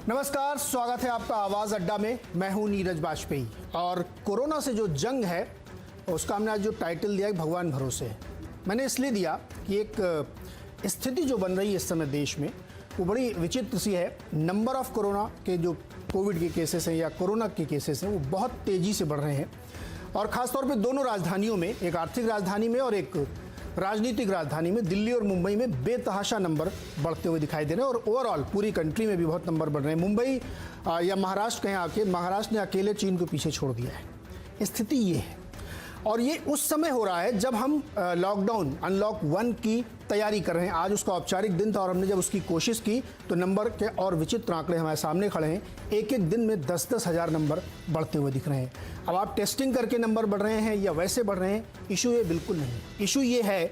नमस्कार, स्वागत है आपका आवाज़ अड्डा में। मैं हूं नीरज बाजपेयी और कोरोना से जो जंग है उसका हमने आज जो टाइटल दिया है भगवान भरोसे। मैंने इसलिए दिया कि एक स्थिति जो बन रही है इस समय देश में वो बड़ी विचित्र सी है। नंबर ऑफ कोरोना के जो कोविड के केसेस हैं या कोरोना के केसेस हैं वो बहुत तेज़ी से बढ़ रहे हैं और ख़ासतौर पे दोनों राजधानियों में, एक आर्थिक राजधानी में और एक राजनीतिक राजधानी में, दिल्ली और मुंबई में बेतहाशा नंबर बढ़ते हुए दिखाई दे रहे हैं और ओवरऑल पूरी कंट्री में भी बहुत नंबर बढ़ रहे हैं। मुंबई या महाराष्ट्र कहें आके, महाराष्ट्र ने अकेले चीन को पीछे छोड़ दिया है। स्थिति ये है और ये उस समय हो रहा है जब हम लॉकडाउन अनलॉक 1 की तैयारी कर रहे हैं। आज उसका औपचारिक दिन था और हमने जब उसकी कोशिश की तो नंबर के और विचित्र आंकड़े हमारे सामने खड़े हैं। एक एक दिन में 10-10 हज़ार नंबर बढ़ते हुए दिख रहे हैं। अब आप टेस्टिंग करके नंबर बढ़ रहे हैं या वैसे बढ़ रहे हैं, इशू ये बिल्कुल नहीं। इशू ये है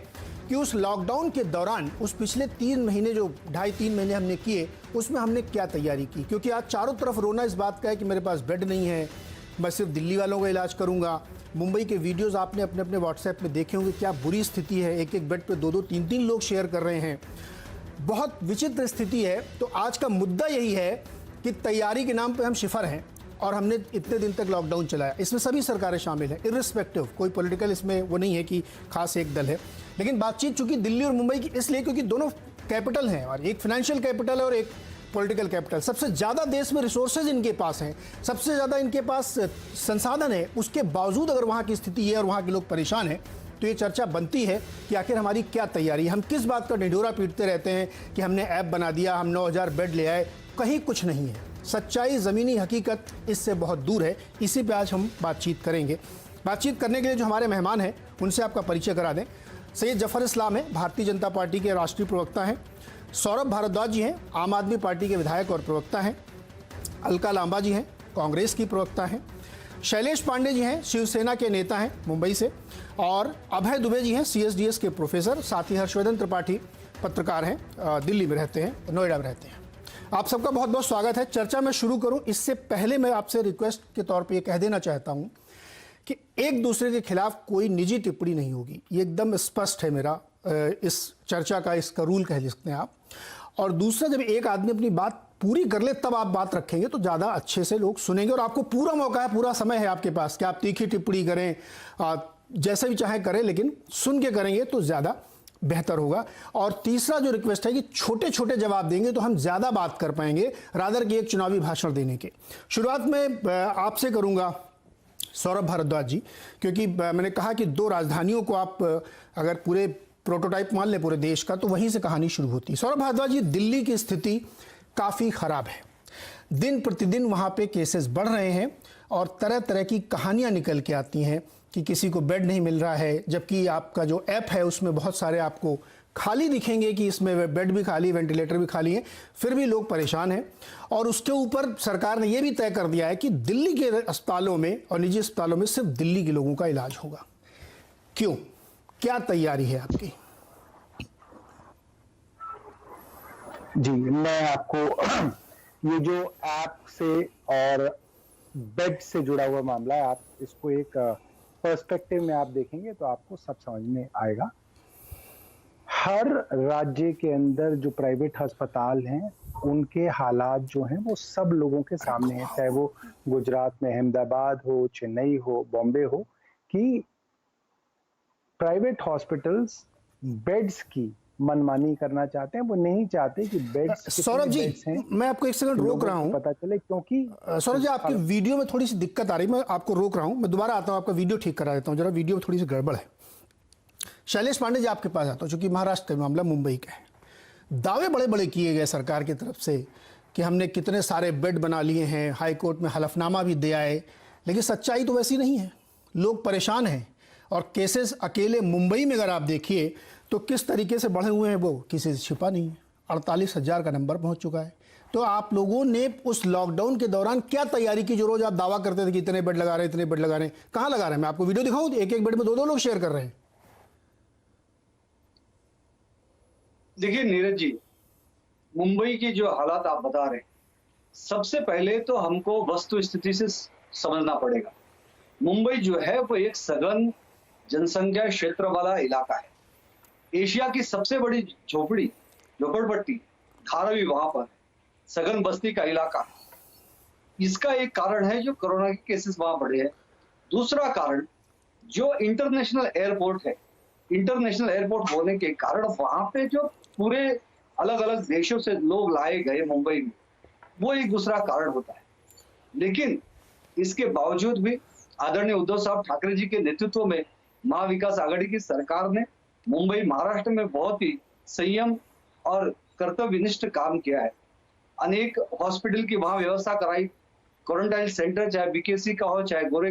कि उस लॉकडाउन के दौरान उस पिछले 3 महीने जो 2.5-3 महीने हमने किए उसमें हमने क्या तैयारी की। क्योंकि आज चारों तरफ रोना इस बात का है कि मेरे पास बेड नहीं है, मैं सिर्फ दिल्ली वालों का इलाज करूंगा। मुंबई के वीडियोस आपने अपने अपने व्हाट्सएप में देखे होंगे, क्या बुरी स्थिति है। एक एक बेड पे 2-2, 3-3 लोग शेयर कर रहे हैं। बहुत विचित्र स्थिति है। तो आज का मुद्दा यही है कि तैयारी के नाम पे हम शिफर हैं और हमने इतने दिन तक लॉकडाउन चलाया। इसमें सभी सरकारें शामिल हैं, इर्रिस्पेक्टिव, कोई पॉलिटिकल इसमें वो नहीं है कि खास एक दल है। लेकिन बातचीत चूंकि दिल्ली और मुंबई की इसलिए क्योंकि दोनों कैपिटल हैं और एक फाइनेंशियल कैपिटल है और एक पॉलिटिकल कैपिटल। सबसे ज़्यादा देश में रिसोर्सेज इनके पास हैं, सबसे ज़्यादा इनके पास संसाधन है। उसके बावजूद अगर वहाँ की स्थिति है और वहाँ के लोग परेशान हैं तो ये चर्चा बनती है कि आखिर हमारी क्या तैयारी है। हम किस बात का ढिंढोरा पीटते रहते हैं कि हमने ऐप बना दिया, हम 9,000 बेड ले आए। कहीं कुछ नहीं है। सच्चाई, ज़मीनी हकीकत इससे बहुत दूर है। इसी पे आज हम बातचीत करेंगे। बातचीत करने के लिए जो हमारे मेहमान हैं उनसे आपका परिचय करा दें। सैयद जफर इस्लाम है, भारतीय जनता पार्टी के राष्ट्रीय प्रवक्ता हैं। सौरभ भारद्वाज जी हैं, आम आदमी पार्टी के विधायक और प्रवक्ता हैं। अलका लांबा जी हैं, कांग्रेस की प्रवक्ता हैं। शैलेश पांडे जी हैं, शिवसेना के नेता हैं मुंबई से। और अभय दुबे जी हैं, CSDS के प्रोफेसर। साथ ही हर्षवर्धन त्रिपाठी पत्रकार हैं, दिल्ली में रहते हैं, नोएडा में रहते हैं। आप सबका बहुत बहुत स्वागत है। चर्चा में शुरू करूं इससे पहले मैं आपसे रिक्वेस्ट के तौर पे ये कह देना चाहता हूं कि एक दूसरे के खिलाफ कोई निजी टिप्पणी नहीं होगी। ये एकदम स्पष्ट है मेरा इस चर्चा का, इसका रूल कह सकते हैं आप। और दूसरा, जब एक आदमी अपनी बात पूरी कर ले तब आप बात रखेंगे तो ज़्यादा अच्छे से लोग सुनेंगे और आपको पूरा मौका है, पूरा समय है आपके पास कि आप तीखी टिप्पणी करें, जैसे भी चाहे करें, लेकिन सुन के करेंगे तो ज़्यादा बेहतर होगा। और तीसरा जो रिक्वेस्ट है कि छोटे छोटे जवाब देंगे तो हम ज़्यादा बात कर पाएंगे रादर कि एक चुनावी भाषण देने के। शुरुआत में आपसे करूँगा सौरभ भारद्वाज जी, क्योंकि मैंने कहा कि 2 राजधानियों को आप अगर पूरे प्रोटोटाइप मान ले पूरे देश का तो वहीं से कहानी शुरू होती है। सौरभ भारद्वाज जी, दिल्ली की स्थिति काफ़ी ख़राब है। दिन प्रतिदिन वहाँ पे केसेस बढ़ रहे हैं और तरह तरह की कहानियाँ निकल के आती हैं कि किसी को बेड नहीं मिल रहा है, जबकि आपका जो ऐप है उसमें बहुत सारे आपको खाली दिखेंगे कि इसमें बेड भी खाली, वेंटिलेटर भी खाली हैं, फिर भी लोग परेशान हैं। और उसके ऊपर सरकार ने यह भी तय कर दिया है कि दिल्ली के अस्पतालों में और निजी अस्पतालों में सिर्फ दिल्ली के लोगों का इलाज होगा। क्यों, क्या तैयारी है आपकी? जी, मैं आपको ये जो ऐप से और बेड से जुड़ा हुआ मामला है, आप इसको एक पर्सपेक्टिव में आप देखेंगे तो आपको सब समझ में आएगा। हर राज्य के अंदर जो प्राइवेट अस्पताल हैं उनके हालात जो हैं वो सब लोगों के सामने हैं, चाहे वो गुजरात में अहमदाबाद हो, चेन्नई हो, बॉम्बे हो, कि प्राइवेट हॉस्पिटल्स बेड्स की मनमानी करना चाहते हैं। वो नहीं चाहते कि बेड्स। सौरभ जी, मैं आपको एक सेकंड रोक रहा हूं, पता चले, क्योंकि सौरभ जी आपकी वीडियो में थोड़ी सी दिक्कत आ रही है, मैं आपको रोक रहा हूं। मैं दोबारा आता हूं, आपका वीडियो ठीक करा देता हूं, जरा वीडियो में थोड़ी सी गड़बड़ है। शैलेश पांडे जी आपके पास आता हूं, चूंकि महाराष्ट्र का मामला मुंबई का है। दावे बड़े बड़े किए गए सरकार की तरफ से कि हमने कितने सारे बेड बना लिए हैं, हाई कोर्ट में हलफनामा भी दे आए, लेकिन सच्चाई तो वैसी नहीं है। लोग परेशान हैं और केसेस अकेले मुंबई में अगर आप देखिए तो किस तरीके से बढ़े हुए हैं वो किसी से छिपा नहीं है। 48,000 का नंबर पहुंच चुका है। तो आप लोगों ने उस लॉकडाउन के दौरान क्या तैयारी की? जो रोज आप दावा करते थे कि इतने बेड लगा रहे हैं, इतने बेड लगा रहे हैं, कहाँ लगा रहे हैं? मैं आपको वीडियो दिखाऊं, एक एक बेड में 2-2 लोग शेयर कर रहे हैं। देखिए नीरज जी, मुंबई की जो हालात आप बता रहे हैं, सबसे पहले तो हमको वस्तु स्थिति से समझना पड़ेगा। मुंबई जो है वो एक सघन जनसंख्या क्षेत्र वाला इलाका है। एशिया की सबसे बड़ी झोपड़पट्टी धारावी वहां पर है। सघन बस्ती का इलाका है। इसका एक कारण है जो कोरोना के केसेस वहां बढ़े हैं। दूसरा कारण जो इंटरनेशनल एयरपोर्ट है, इंटरनेशनल एयरपोर्ट होने के कारण वहां पे जो पूरे अलग अलग देशों से लोग लाए गए मुंबई में, वो एक दूसरा कारण होता है। लेकिन इसके बावजूद भी आदरणीय उद्धव साहब ठाकरे जी के नेतृत्व में महाविकास आघाड़ी की सरकार ने मुंबई महाराष्ट्र में बहुत ही संयम और कर्तव्यनिष्ठ काम किया है। अनेक हॉस्पिटल की वहां व्यवस्था कराई, क्वारंटाइन सेंटर चाहे बीकेसी का हो चाहे गोरे